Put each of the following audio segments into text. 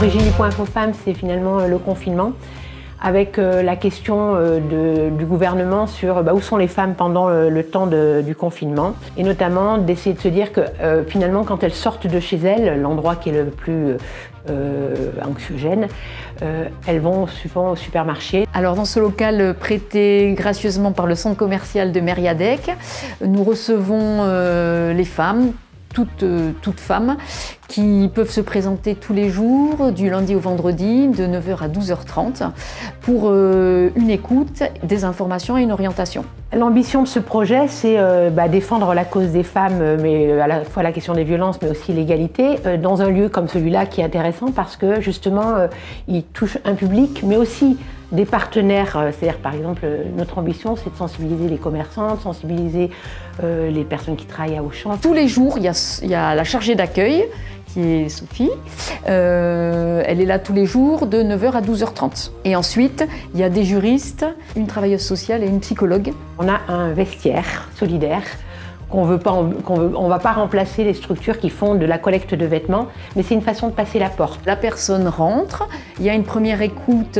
L'origine du point Info Femmes, c'est finalement le confinement, avec la question du gouvernement sur où sont les femmes pendant le temps du confinement, et notamment d'essayer de se dire que finalement quand elles sortent de chez elles, l'endroit qui est le plus anxiogène, elles vont souvent au supermarché. Alors dans ce local prêté gracieusement par le centre commercial de Mériadec, nous recevons les femmes, toutes femmes, qui peuvent se présenter tous les jours, du lundi au vendredi, de 9h à 12h30, pour une écoute, des informations et une orientation. L'ambition de ce projet, c'est défendre la cause des femmes, mais à la fois la question des violences, mais aussi l'égalité, dans un lieu comme celui-là qui est intéressant parce que justement, il touche un public, mais aussi des partenaires. C'est-à-dire, par exemple, notre ambition, c'est de sensibiliser les commerçants, de sensibiliser les personnes qui travaillent à Auchan. Tous les jours, il y a la chargée d'accueil, qui est Sophie. Elle est là tous les jours de 9h à 12h30. Et ensuite, il y a des juristes, une travailleuse sociale et une psychologue. On a un vestiaire solidaire. On ne va pas remplacer les structures qui font de la collecte de vêtements, mais c'est une façon de passer la porte. La personne rentre, il y a une première écoute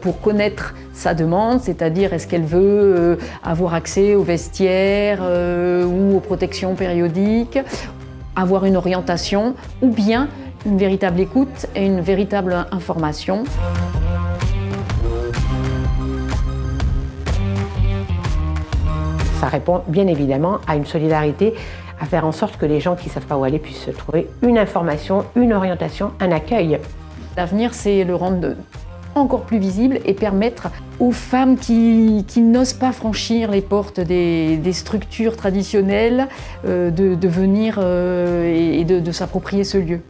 pour connaître sa demande, c'est-à-dire est-ce qu'elle veut avoir accès au vestiaire ou aux protections périodiques, avoir une orientation ou bien une véritable écoute et une véritable information. Ça répond bien évidemment à une solidarité, à faire en sorte que les gens qui ne savent pas où aller puissent trouver une information, une orientation, un accueil. L'avenir, c'est le rendre encore plus visible et permettre aux femmes qui n'osent pas franchir les portes des structures traditionnelles de venir et de s'approprier ce lieu.